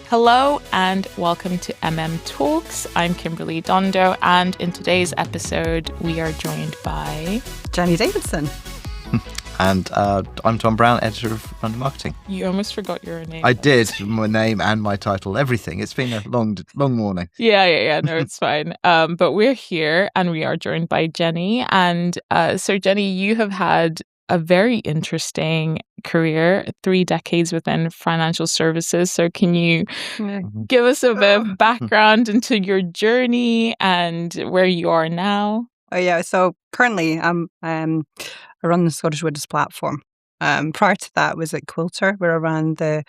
Hello and welcome to Talks. I'm Kimberley Dondo, and in today's episode we are joined by Jenny Davidson. And I'm Tom Browne, editor of London Marketing. You almost forgot your name. I did, my name and my title, everything. It's been a long morning. Yeah. No, it's fine. But we're here and we are joined by Jenny. And so Jenny, you have had a very interesting career, 3 decades within financial services. So can you give us a bit of background into your journey and where you are now? Oh yeah, so currently I run the Scottish Widows platform. Prior to that, I was at Quilter, where I ran the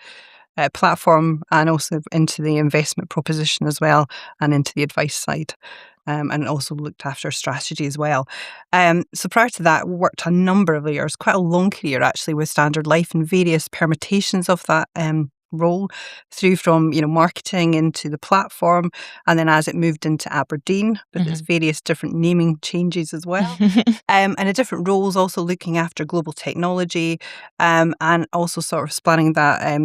platform and also into the investment proposition as well, and into the advice side. And also looked after strategy as well. So prior to that, worked a number of years, quite a long career actually, with Standard Life and various permutations of that role, through from marketing into the platform, and then as it moved into Aberdeen, but there's various different naming changes as well, and in different roles, also looking after global technology, and also sort of spanning that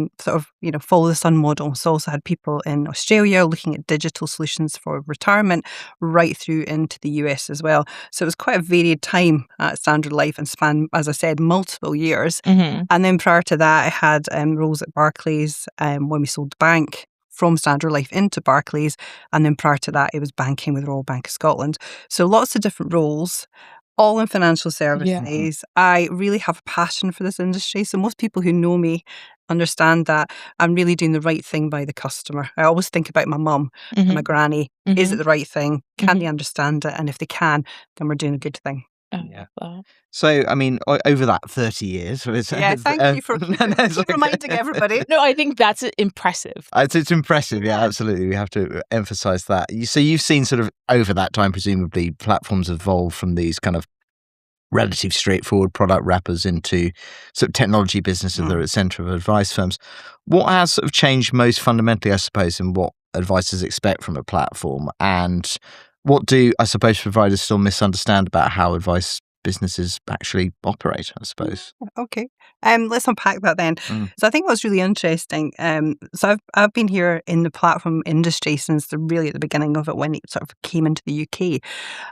follow the sun model. So also had people in Australia looking at digital solutions for retirement, right through into the US as well. So it was quite a varied time at Standard Life and spanned, as I said, multiple years. And then prior to that, I had roles at Barclays when we sold the bank from Standard Life into Barclays. And then prior to that, it was banking with Royal Bank of Scotland. So lots of different roles, all in financial services. Yeah. I really have a passion for this industry. So most people who know me understand that I'm really doing the right thing by the customer. I always think about my mum and my granny. Is it the right thing? Can they understand it? And if they can, then we're doing a good thing. Yeah. So, I mean, over that 30 years... thank you for reminding everybody. No, I think that's impressive. It's impressive, yeah, absolutely. We have to emphasise that. So you've seen sort of over that time, presumably, platforms evolve from these kind of relatively straightforward product wrappers into sort of technology businesses that are at the centre of advice firms. What has sort of changed most fundamentally, I suppose, in what advisors expect from a platform? And what do, I suppose, providers still misunderstand about how advice businesses actually operate, I suppose? Okay. Let's unpack that then. So I think what's really interesting, so I've been here in the platform industry since really at the beginning of it, when it sort of came into the UK.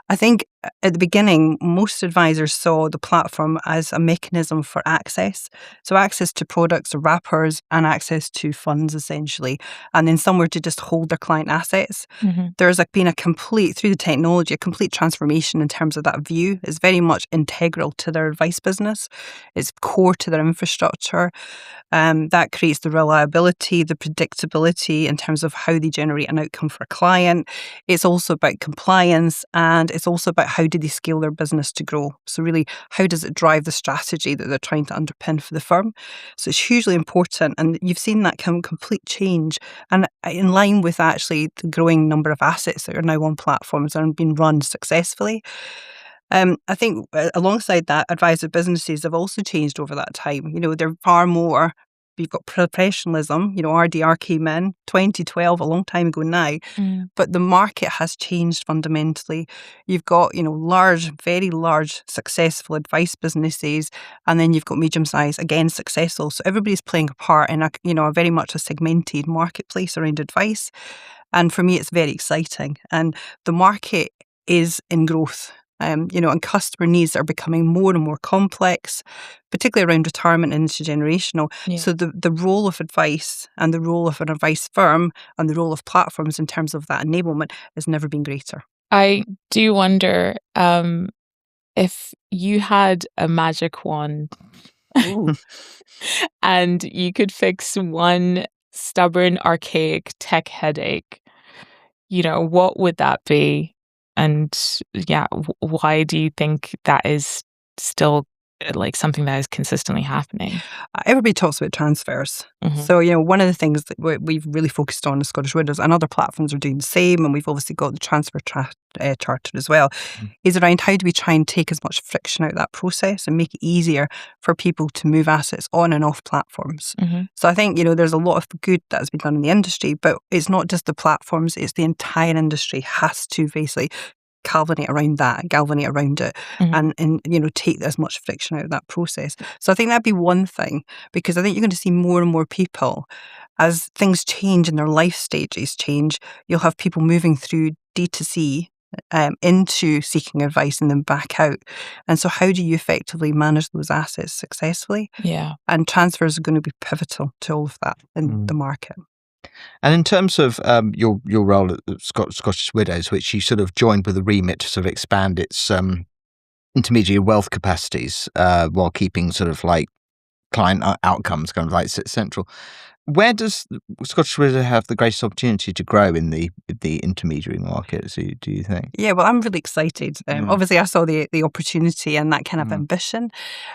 I think at the beginning, most advisors saw the platform as a mechanism for access. So access to products or wrappers and access to funds, essentially, and then somewhere to just hold their client assets. There's been through the technology, a complete transformation in terms of that view. It's very much integral to their advice business. It's core to their infrastructure. That creates the reliability, the predictability in terms of how they generate an outcome for a client. It's also about compliance, and it's also about how do they scale their business to grow. So really, how does it drive the strategy that they're trying to underpin for the firm? So it's hugely important, and you've seen that complete change, and in line with actually the growing number of assets that are now on platforms and being run successfully. I think alongside that, advisor businesses have also changed over that time. They're far more. You've got professionalism. RDR came in 2012, a long time ago now, but the market has changed fundamentally. You've got, very large, successful advice businesses, and then you've got medium-sized, again, successful. So everybody's playing a part in a very much a segmented marketplace around advice. And for me, it's very exciting. And the market is in growth. And customer needs are becoming more and more complex, particularly around retirement and intergenerational. Yeah. So the role of advice and the role of an advice firm and the role of platforms in terms of that enablement has never been greater. I do wonder if you had a magic wand and you could fix one stubborn, archaic tech headache, what would that be? And why do you think that is still something that is consistently happening? Everybody talks about transfers. So, one of the things that we've really focused on in Scottish Widows, and other platforms are doing the same, and we've obviously got the transfer charter as well, is around how do we try and take as much friction out of that process and make it easier for people to move assets on and off platforms. So I think, there's a lot of good that has been done in the industry, but it's not just the platforms, it's the entire industry has to basically galvanate around it, and take as much friction out of that process. So I think that'd be one thing, because I think you're going to see more and more people, as things change and their life stages change, you'll have people moving through D2C into seeking advice and then back out. And so how do you effectively manage those assets successfully? Yeah. And transfers are going to be pivotal to all of that in the market. And in terms of your role at the Scottish Widows, which you sort of joined with a remit to sort of expand its intermediary wealth capacities while keeping sort of like client outcomes kind of like central. Where does Scottish Widows have the greatest opportunity to grow in the intermediary market, do you think? Yeah, well, I'm really excited. Obviously, I saw the opportunity and that kind of ambition.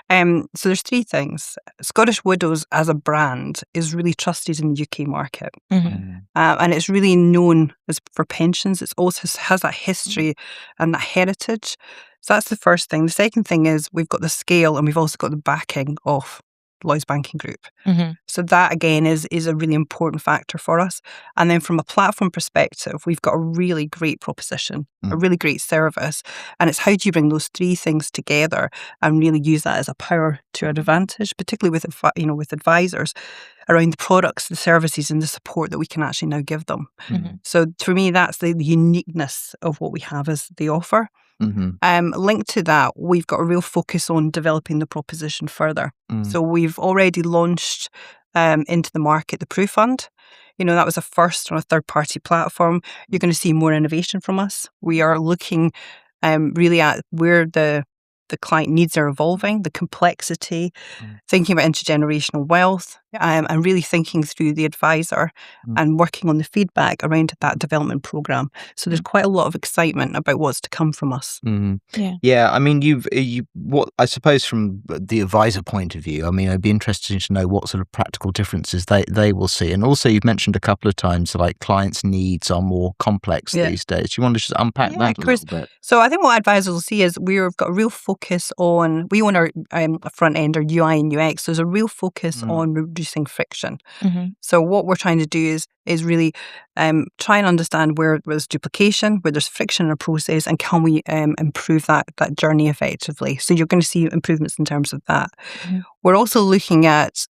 So there's three things. Scottish Widows as a brand is really trusted in the UK market. And it's really known as for pensions. It also has that history and that heritage. So that's the first thing. The second thing is we've got the scale and we've also got the backing of Lloyds Banking Group. So that again is a really important factor for us. And then from a platform perspective, we've got a really great proposition, a really great service. And it's how do you bring those three things together and really use that as a power to our advantage, particularly with advisors around the products, the services and the support that we can actually now give them. So for me, that's the uniqueness of what we have as the offer. Linked to that, we've got a real focus on developing the proposition further. So we've already launched into the market the Proof Fund. That was a first on a third-party platform. You're going to see more innovation from us. We are looking really at where the client needs are evolving, the complexity, thinking about intergenerational wealth, and really thinking through the advisor and working on the feedback around that development program. So there's quite a lot of excitement about what's to come from us. Yeah. I mean, what I suppose from the advisor point of view, I mean, I'd be interested to know what sort of practical differences they will see. And also, you've mentioned a couple of times like clients' needs are more complex these days. Do you want to just unpack that a little bit? So I think what advisors will see is we've got a real focus on, we own our front end, our UI and UX. There's a real focus on reducing friction. So what we're trying to do is really try and understand where there's duplication, where there's friction in a process, and can we improve that journey effectively. So you're going to see improvements in terms of that. We're also looking at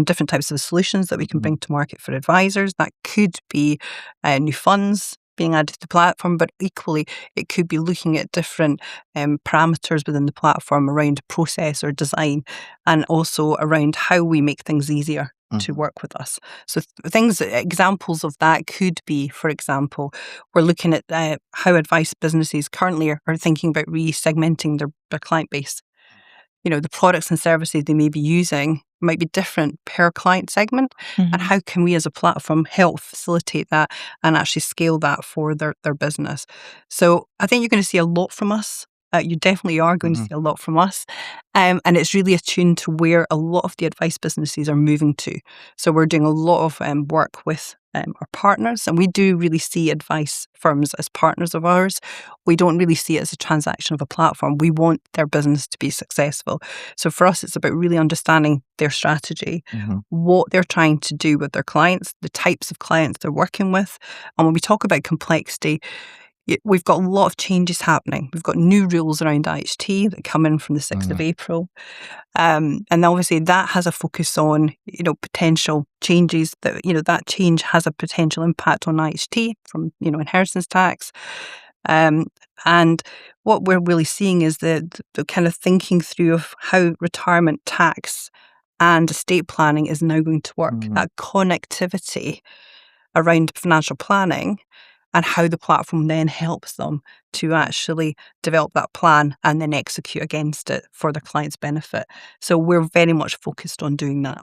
different types of solutions that we can bring to market for advisors. That could be new funds being added to the platform, but equally it could be looking at different parameters within the platform around process or design, and also around how we make things easier to work with us. So examples of that could be, for example, we're looking at how advice businesses currently are thinking about re-segmenting their client base. The products and services they may be using might be different per client segment, and how can we as a platform help facilitate that and actually scale that for their business. So I think you're going to see a lot from us. You definitely are going to see a lot from us. And it's really attuned to where a lot of the advice businesses are moving to. So we're doing a lot of work with our partners, and we do really see advice firms as partners of ours. We don't really see it as a transaction of a platform. We want their business to be successful. So for us, it's about really understanding their strategy, what they're trying to do with their clients, the types of clients they're working with. And when we talk about complexity, we've got a lot of changes happening. We've got new rules around IHT that come in from the 6th of April. And obviously that has a focus on, potential changes that, that change has a potential impact on IHT from, inheritance tax. And what we're really seeing is the kind of thinking through of how retirement tax and estate planning is now going to work. That connectivity around financial planning, and how the platform then helps them to actually develop that plan and then execute against it for their clients' benefit. So we're very much focused on doing that.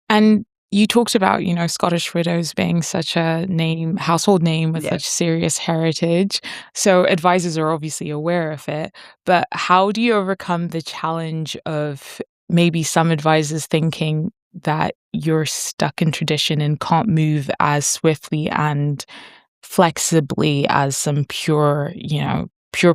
And you talked about, Scottish Widows being such a household name with such serious heritage. So advisors are obviously aware of it. But how do you overcome the challenge of maybe some advisors thinking that you're stuck in tradition and can't move as swiftly and flexibly as some pure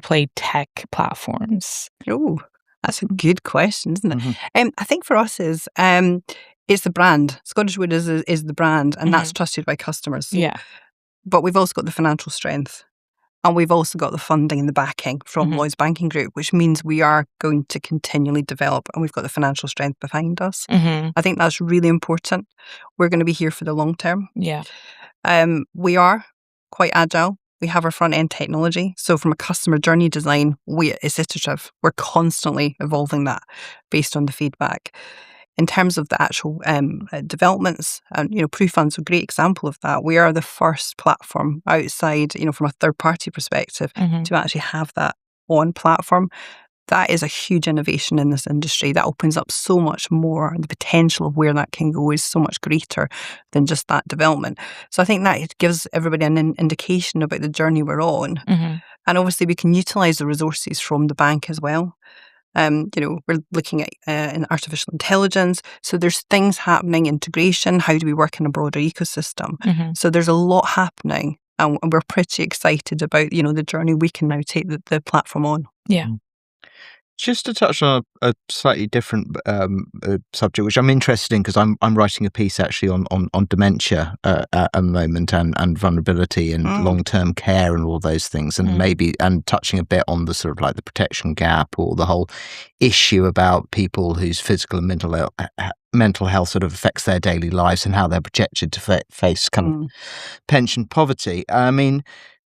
play tech platforms? Oh, that's a good question, isn't it? I think for us it's the brand. Scottish Widows is the brand, and that's trusted by customers. So, but we've also got the financial strength. And we've also got the funding and the backing from Mhm. Lloyds Banking Group, which means we are going to continually develop, and we've got the financial strength behind us. Mhm. I think that's really important. We're going to be here for the long term. Yeah. We are quite agile. We have our front end technology. So from a customer journey design, it's iterative. We're constantly evolving that based on the feedback. In terms of the actual developments, PruFund's a great example of that. We are the first platform outside, from a third party perspective, Mhm. to actually have that on platform. That is a huge innovation in this industry. That opens up so much more. The potential of where that can go is so much greater than just that development. So I think that it gives everybody an indication about the journey we're on. Mhm. And obviously we can utilise the resources from the bank as well. We're looking at in artificial intelligence. So there's things happening, integration. How do we work in a broader ecosystem? Mhm. So there's a lot happening, and we're pretty excited about the journey we can now take the platform on. Yeah. Just to touch on a slightly different subject, which I'm interested in because I'm writing a piece actually on dementia at the moment and vulnerability and long-term care and all those things, and maybe touching a bit on the sort of like the protection gap or the whole issue about people whose physical and mental health sort of affects their daily lives and how they're projected to face kind of pension poverty. I mean,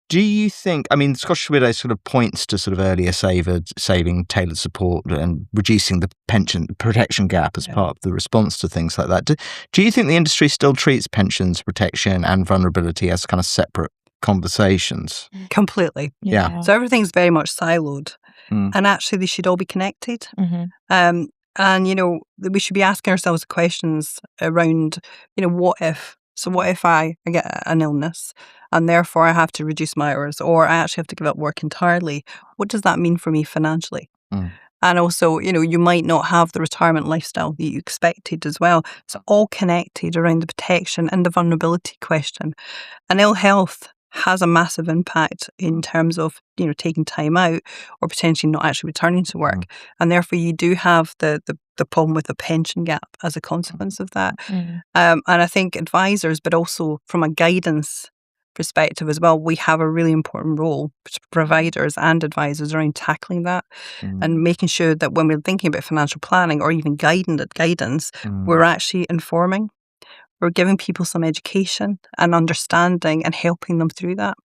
do you think, Scottish Widows sort of points to sort of earlier saving, tailored support and reducing the pension protection gap as part of the response to things like that. Do you think the industry still treats pensions, protection and vulnerability as kind of separate conversations? Completely. Yeah. So everything's very much siloed. Mm. And actually they should all be connected. Mhm. And, we should be asking ourselves questions around, what if? So what if I get an illness and therefore I have to reduce my hours, or I actually have to give up work entirely? What does that mean for me financially? Mm. And also, you might not have the retirement lifestyle that you expected as well. It's all connected around the protection and the vulnerability question. And ill health has a massive impact in terms of, taking time out or potentially not actually returning to work. And therefore you do have the problem with the pension gap as a consequence of that. Mhm. And I think advisors, but also from a guidance perspective as well, we have a really important role, providers and advisors, around tackling that and making sure that when we're thinking about financial planning or even guidance, we're actually informing. We're giving people some education and understanding and helping them through that.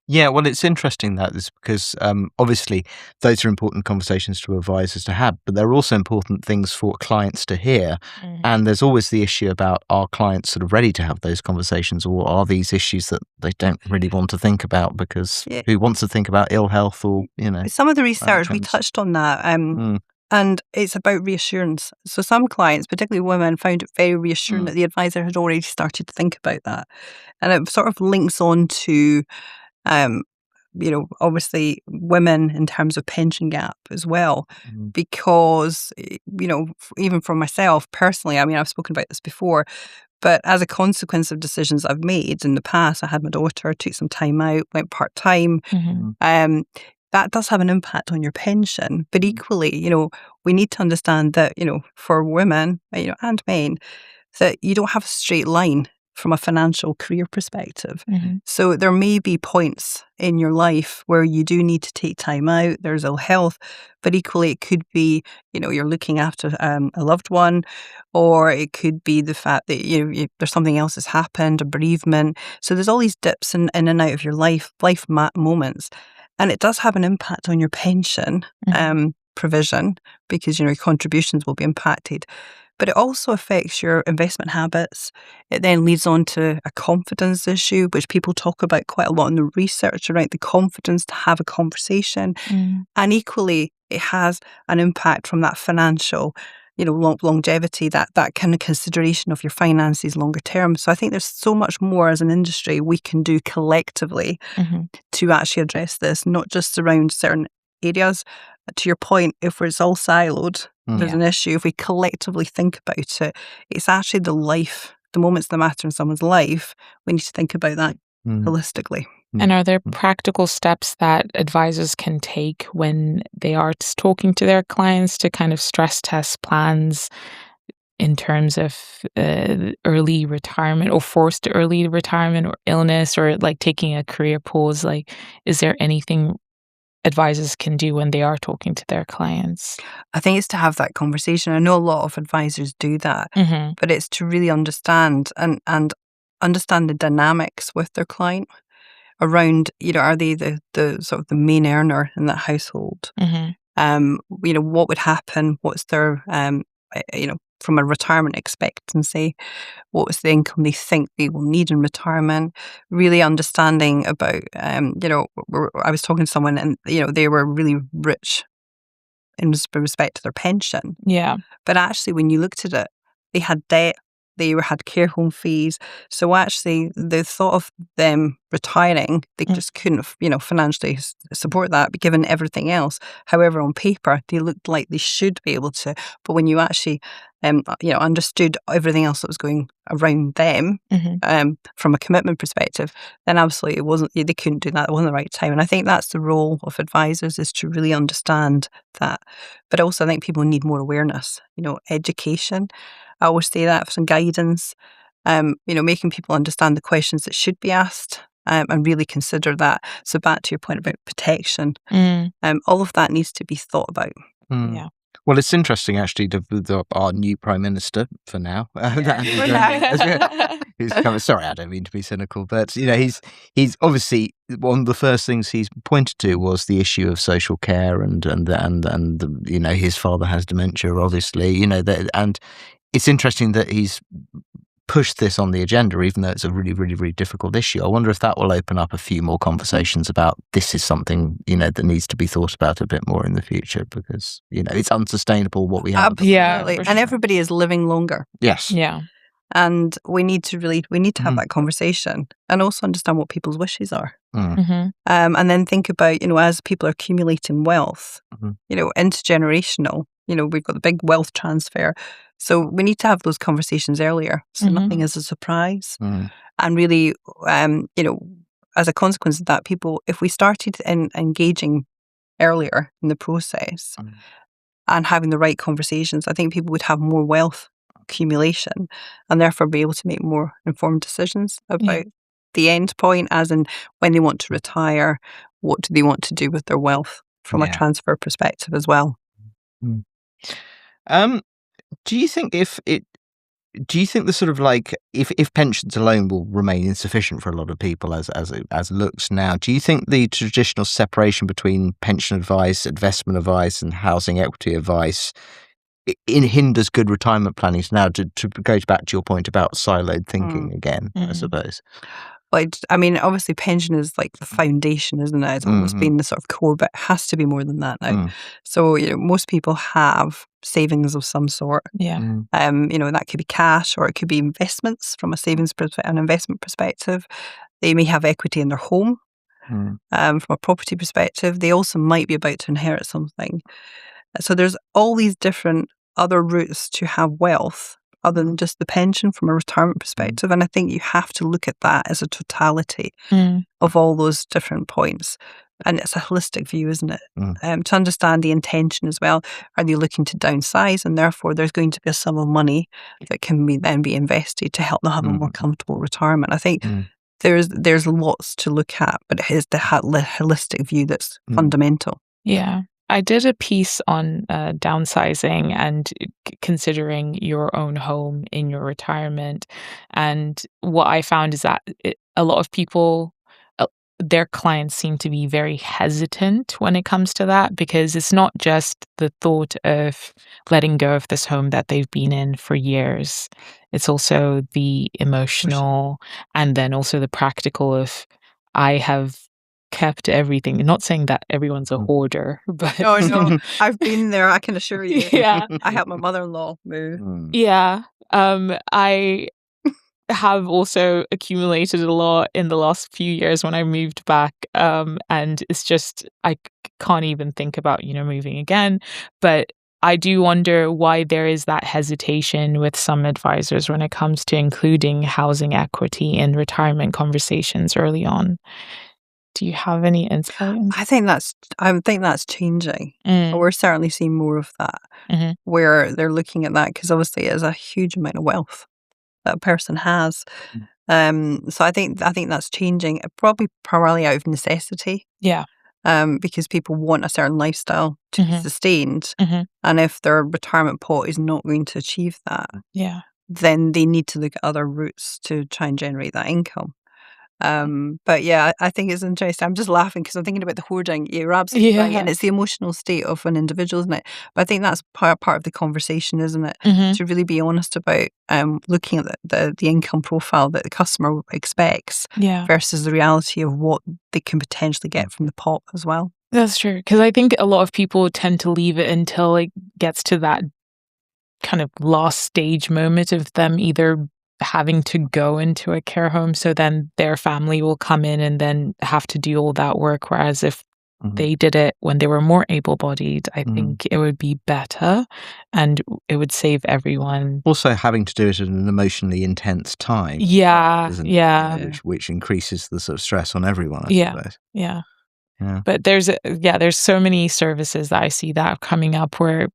Yeah, well, it's interesting that is because obviously those are important conversations to advisors to have, but they're also important things for clients to hear. And there's always the issue about, are clients sort of ready to have those conversations, or are these issues that they don't really want to think about because who wants to think about ill health or, Some of the research, we outcomes? touched on that. And it's about reassurance. So some clients, particularly women, found it very reassuring that the advisor had already started to think about that. And it sort of links on to, obviously women in terms of pension gap as well. Because, even for myself personally, I've spoken about this before, but as a consequence of decisions I've made in the past, I had my daughter, took some time out, went part-time. That does have an impact on your pension. But equally, we need to understand that, for women, and men, that you don't have a straight line from a financial career perspective. So there may be points in your life where you do need to take time out, there's ill health, but equally it could be, you're looking after a loved one, or it could be the fact that there's something else that's happened, a bereavement. So there's all these dips in and out of your life moments. And it does have an impact on your pension provision, because your contributions will be impacted. But it also affects your investment habits. It then leads on to a confidence issue, which people talk about quite a lot in the research around the confidence to have a conversation. And equally, it has an impact from that financial, longevity, that kind of consideration of your finances longer term. So I think there's so much more as an industry we can do collectively to actually address this, not just around certain areas. To your point, if it's all siloed, there's an issue. If we collectively think about it, it's actually the moments that matter in someone's life. We need to think about that holistically. And are there practical steps that advisors can take when they are talking to their clients to kind of stress test plans in terms of early retirement or forced early retirement or illness or like taking a career pause? Like, is there anything advisors can do when they are talking to their clients? I think it's to have that conversation. I know a lot of advisors do that, Mm-hmm. but it's to really understand and understand the dynamics with their client around, are they the sort of the main earner in that household? Mm-hmm. What would happen? What's their, from a retirement expectancy? What was the income they think they will need in retirement? Really understanding about, I was talking to someone and, they were really rich in respect to their pension. Yeah. But actually, when you looked at it, they had debt, they had care home fees. So actually, the thought of them retiring, they just couldn't, financially support that, but given everything else. However, on paper, they looked like they should be able to. But when you actually, understood everything else that was going around them, Mm-hmm. from a commitment perspective, then absolutely it wasn't. They couldn't do that. It wasn't the right time. And I think that's the role of advisors, is to really understand that. But also, I think people need more awareness. Education. I always say that, for some guidance, making people understand the questions that should be asked, and really consider that. So back to your point about protection, all of that needs to be thought about. Yeah. Well, it's interesting, actually, our new Prime Minister, for now, who's coming. Sorry, I don't mean to be cynical, but, he's obviously, one of the first things he's pointed to was the issue of social care and his father has dementia, obviously, and it's interesting that he's pushed this on the agenda, even though it's a really, really, really difficult issue. I wonder if that will open up a few more conversations about this is something, that needs to be thought about a bit more in the future, because, it's unsustainable what we have. Absolutely. Yeah, and everybody is living longer. Yes. Yeah. And we need to have that conversation and also understand what people's wishes are. Mm-hmm. And then think about, as people are accumulating wealth, intergenerational, we've got the big wealth transfer. So we need to have those conversations earlier. So nothing is a surprise. And really, as a consequence of that, people, if we started engaging earlier in the process and having the right conversations, I think people would have more wealth accumulation and therefore be able to make more informed decisions about the end point, as in when they want to retire, what do they want to do with their wealth from a transfer perspective as well. Do you think the sort of like if pensions alone will remain insufficient for a lot of people as it looks now, do you think the traditional separation between pension advice, investment advice, and housing equity advice hinders good retirement planning? So now to go back to your point about siloed thinking again, I suppose. I mean, obviously pension is like the foundation, isn't it? It's almost been the sort of core, but it has to be more than that now. So, most people have savings of some sort. Yeah. That could be cash or it could be investments from a savings an investment perspective. They may have equity in their home. From a property perspective, they also might be about to inherit something. So there's all these different other routes to have wealth other than just the pension from a retirement perspective. And I think you have to look at that as a totality of all those different points. And it's a holistic view, isn't it? To understand the intention as well. Are they looking to downsize? And therefore, there's going to be a sum of money that can then be invested to help them have a more comfortable retirement. I think there's lots to look at, but it is the holistic view that's fundamental. Yeah. I did a piece on downsizing and considering your own home in your retirement. And what I found is that a lot of people, their clients seem to be very hesitant when it comes to that, because it's not just the thought of letting go of this home that they've been in for years. It's also the emotional and then also the practical of, I have kept everything. Not saying that everyone's a hoarder, but Oh no, I've been there, I can assure you. Yeah. I helped my mother-in-law move. Yeah. I have also accumulated a lot in the last few years when I moved back. And it's just, I can't even think about, moving again. But I do wonder why there is that hesitation with some advisors when it comes to including housing equity in retirement conversations early on. Do you have any insight? I think that's changing. We're certainly seeing more of that, where they're looking at that because obviously it is a huge amount of wealth that a person has. So I think that's changing, probably primarily out of necessity. Yeah. Because people want a certain lifestyle to be sustained, and if their retirement pot is not going to achieve that, then they need to look at other routes to try and generate that income. But yeah, I think it's interesting. I'm just laughing because I'm thinking about the hoarding. You're absolutely right, and it's the emotional state of an individual, isn't it? But I think that's part of the conversation, isn't it? To really be honest about looking at the income profile that the customer expects versus the reality of what they can potentially get from the pot as well. That's true, because I think a lot of people tend to leave it until it gets to that kind of last stage moment of them either having to go into a care home, so then their family will come in and then have to do all that work, whereas if they did it when they were more able-bodied, I think it would be better and it would save everyone. Also having to do it at an emotionally intense time. Which increases the sort of stress on everyone, I suppose. Yeah. But there's so many services that I see that are coming up where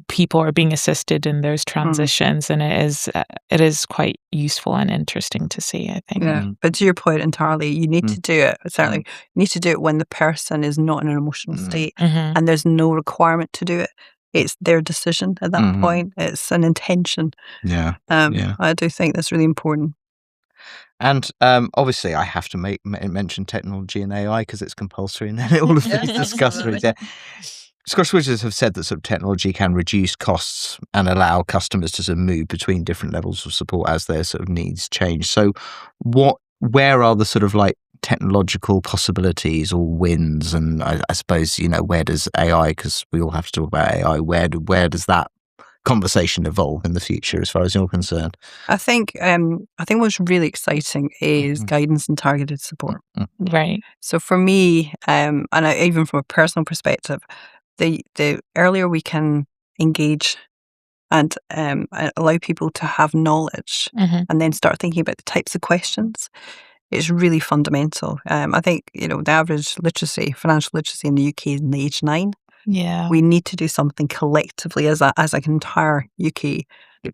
people are being assisted in those transitions, and it is quite useful and interesting to see, I think. Yeah, but to your point entirely, you need to do it. Certainly, you need to do it when the person is not in an emotional state, and there's no requirement to do it. It's their decision at that point. It's an intention. I do think that's really important. And obviously, I have to mention technology and AI because it's compulsory, and then all of these discussions. Scottish Widows have said that sort of technology can reduce costs and allow customers to sort of move between different levels of support as their sort of needs change. So, where are the sort of like technological possibilities or wins? And I suppose, where does AI? Because we all have to talk about AI. Where does that conversation evolve in the future, as far as you're concerned? I think what's really exciting is guidance and targeted support. Right. So for me, and even from a personal perspective, the earlier we can engage and allow people to have knowledge and then start thinking about the types of questions, it's really fundamental. I think, the average financial literacy in the UK is in the age 9. Yeah. We need to do something collectively as an entire UK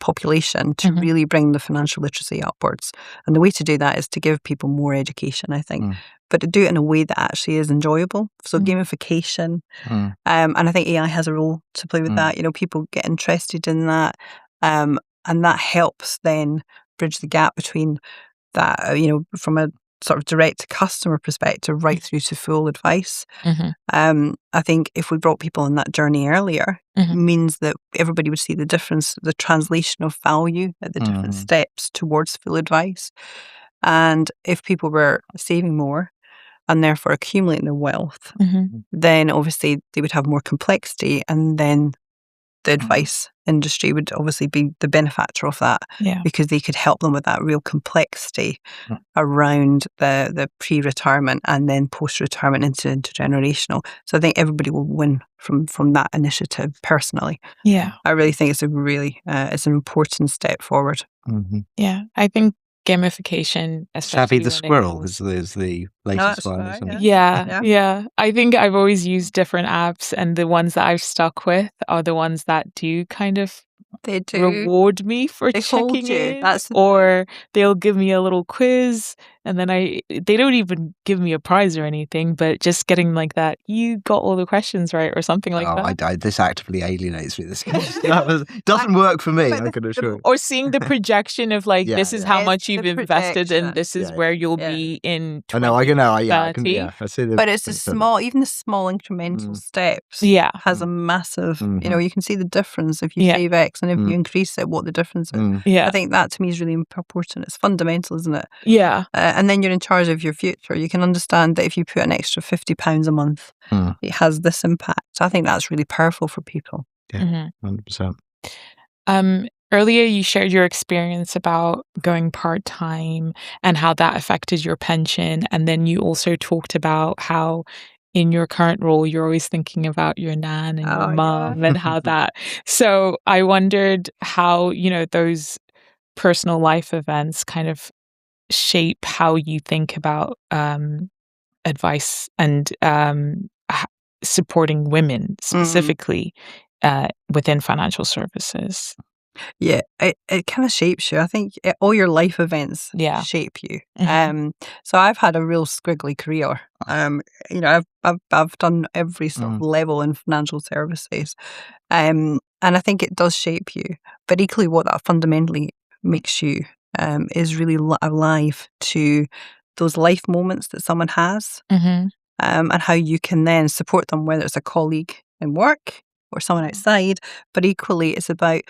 population to really bring the financial literacy upwards. And the way to do that is to give people more education, I think, but to do it in a way that actually is enjoyable. So gamification. And I think AI has a role to play with that. People get interested in that. And that helps then bridge the gap between that, from a sort of direct to customer perspective right through to full advice. I think if we brought people on that journey earlier, it means that everybody would see the difference, the translation of value at the different steps towards full advice. And if people were saving more and therefore accumulating their wealth, then obviously they would have more complexity, and then the advice industry would obviously be the benefactor of that, because they could help them with that real complexity around the pre-retirement and then post-retirement into intergenerational. So I think everybody will win from that initiative personally. Yeah. I really think it's it's an important step forward. Yeah. I think gamification, especially Savvy the Squirrel is the latest one, isn't it? Yeah. I think I've always used different apps, and the ones that I've stuck with are the ones that do kind of reward me for checking in, or they'll give me a little quiz, and then they don't even give me a prize or anything, but just getting like that, you got all the questions right, or something like that. This actively alienates me. This doesn't work for me, I can assure you. Or seeing the projection of this is how much you've invested, and this is where you'll be in 2030. I see the. But it's even the small incremental steps has a massive, you can see the difference if you save X, and if you increase it, what the difference is. I think that to me is really important. It's fundamental, isn't it? Yeah. And then you're in charge of your future. You can understand that if you put an extra £50 a month, it has this impact. I think that's really powerful for people. Yeah, 100%. Earlier, you shared your experience about going part-time and how that affected your pension. And then you also talked about how in your current role, you're always thinking about your nan and your mom and how that. So I wondered how, those personal life events kind of shape how you think about advice and supporting women specifically within financial services? Yeah, it kind of shapes you. I think all your life events Yeah. shape you. Mhm. So I've had a real squiggly career. I've done every sort of level in financial services, and I think it does shape you. But equally, what that fundamentally makes you is really alive to those life moments that someone has, Mhm. and how you can then support them, whether it's a colleague in work or someone outside. But equally, it's about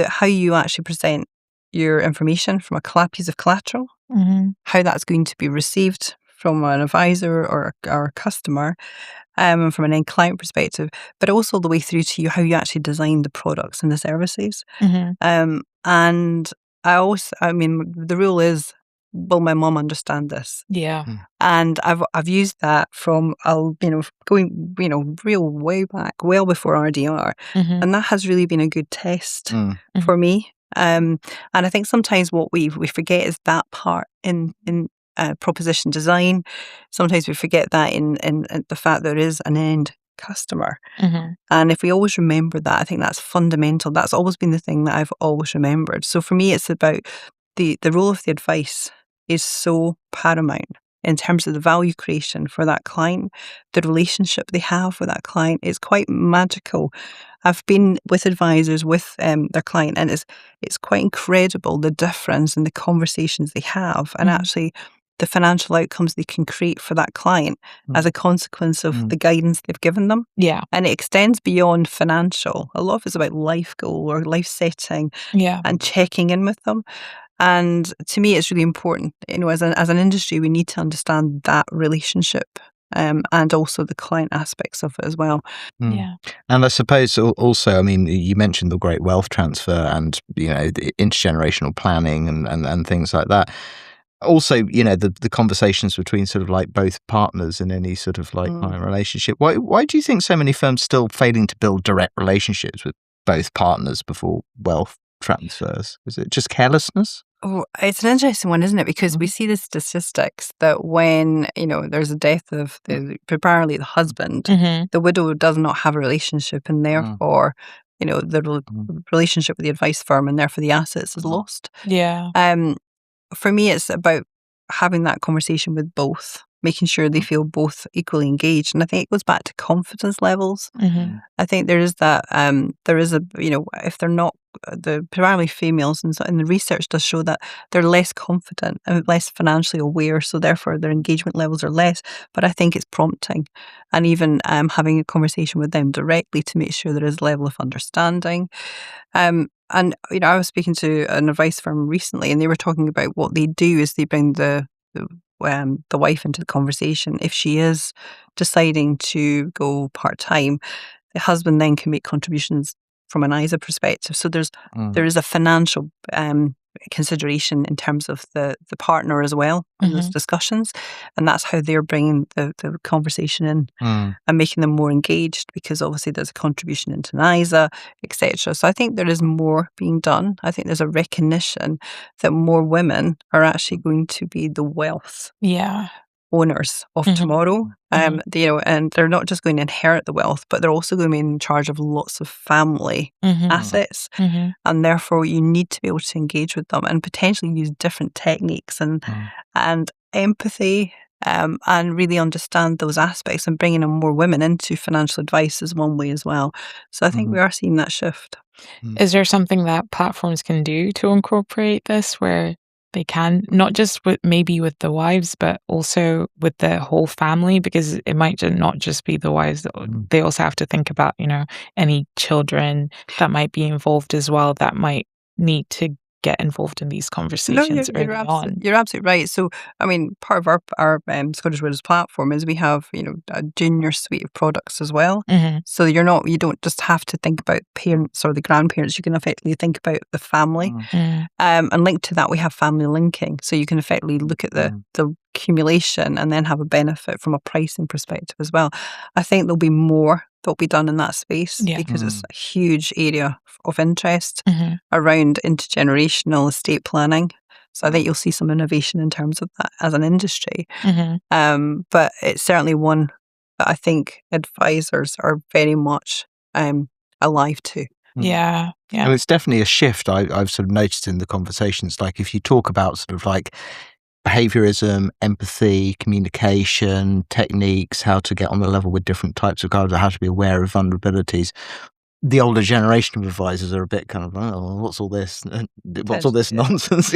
how you actually present your information from a piece of collateral, Mhm. how that's going to be received from an advisor or a customer, and from an end client perspective, but also the way through to you, how you actually design the products and the services. Mhm. And I mean, the rule is, will my mom understand this? Yeah. And I've used that from going real way back, well before RDR, Mhm. and that has really been a good test Mhm. for me. And I think sometimes what we forget is that part in proposition design. Sometimes we forget that in the fact there is an end customer. Mhm. And if we always remember that, I think that's fundamental. That's always been the thing that I've always remembered. So for me, it's about the role of the advice is so paramount in terms of the value creation for that client. The relationship they have with that client is quite magical. I've been with advisors with their client, and it's quite incredible the difference in the conversations they have, and actually the financial outcomes they can create for that client as a consequence of the guidance they've given them. Yeah. And it extends beyond financial. A lot of it's about life goal or life setting Yeah. and checking in with them. And to me, it's really important. As an industry, we need to understand that relationship, and also the client aspects of it as well. Yeah. And I suppose also, I mean, you mentioned the great wealth transfer and, the intergenerational planning and things like that. Also, the conversations between sort of like both partners in any sort of like client relationship. Why do you think so many firms still failing to build direct relationships with both partners before wealth transfers? Is it just carelessness? Oh, it's an interesting one, isn't it? Because we see the statistics that when, there's a death of primarily the husband, Mhm. the widow does not have a relationship, and therefore, the relationship with the advice firm, and therefore the assets is lost. Yeah. For me, it's about having that conversation with both, making sure they feel both equally engaged. And I think it goes back to confidence levels. Mhm. I think there is that, if they're not, the primarily females, and the research does show that they're less confident and less financially aware, so therefore their engagement levels are less. But I think it's prompting, and even having a conversation with them directly to make sure there is a level of understanding. And I was speaking to an advice firm recently, and they were talking about what they do is they bring the wife into the conversation. If she is deciding to go part time, the husband then can make contributions from an ISA perspective. So there is a financial consideration in terms of the partner as well in those discussions, and that's how they're bringing the conversation in and making them more engaged, because obviously there's a contribution into an ISA, etc. So I think there is more being done. I think there's a recognition that more women are actually going to be the wealth Yeah. owners of tomorrow. And they're not just going to inherit the wealth, but they're also going to be in charge of lots of family assets. And therefore you need to be able to engage with them and potentially use different techniques and empathy, and really understand those aspects, and bringing in more women into financial advice is one way as well. So I think we are seeing that shift. Is there something that platforms can do to incorporate this where they can, not just with the wives, but also with the whole family? Because it might not just be the wives. They also have to think about, any children that might be involved as well, that might need to get involved in these No, conversations early on. you're absolutely right. So, I mean, part of our Scottish Widows platform is we have a junior suite of products as well. So you don't just have to think about parents or the grandparents. You can effectively think about the family, and linked to that we have family linking. So you can effectively look at the accumulation and then have a benefit from a pricing perspective as well. I think there'll be more that'll be done in that space, because it's a huge area of interest around intergenerational estate planning. So I think you'll see some innovation in terms of that as an industry. But it's certainly one that I think advisors are very much alive to. Yeah. And it's definitely a shift I've sort of noticed in the conversations. Like if you talk about sort of like behaviorism, empathy, communication, techniques, how to get on the level with different types of guys, how to be aware of vulnerabilities, the older generation of advisors are a bit kind of, oh, what's all this? What's all this nonsense?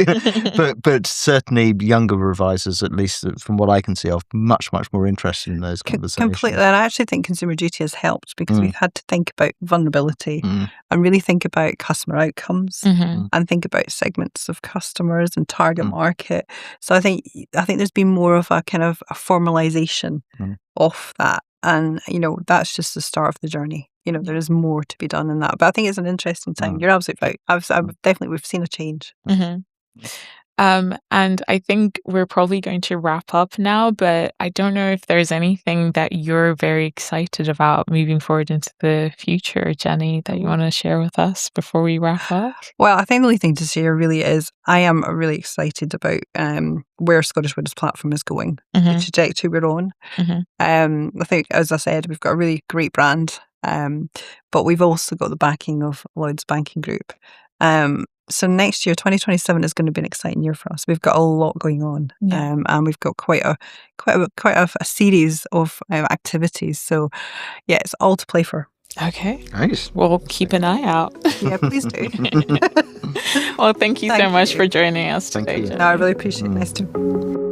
But certainly younger advisors, at least from what I can see, are much, much more interested in those conversations. Completely. And I actually think Consumer Duty has helped because we've had to think about vulnerability and really think about customer outcomes and think about segments of customers and target market. So I think there's been more of a kind of a formalization of that. And, that's just the start of the journey. There is more to be done in that. But I think it's an interesting time. You're absolutely right. We've seen a change. And I think we're probably going to wrap up now, but I don't know if there's anything that you're very excited about moving forward into the future, Jenny, that you want to share with us before we wrap up? Well, I think the only thing to share really is I am really excited about where Scottish Widows platform is going, the trajectory we're on. I think, as I said, we've got a really great brand, but we've also got the backing of Lloyds Banking Group. So next year, 2027, is going to be an exciting year for us. We've got a lot going on, and we've got quite a series of activities. So, yeah, it's all to play for. Okay, nice. We'll keep an eye out. Yeah, please do. Well, thank you so much for joining us today. Thank you. No, I really appreciate it. Nice to.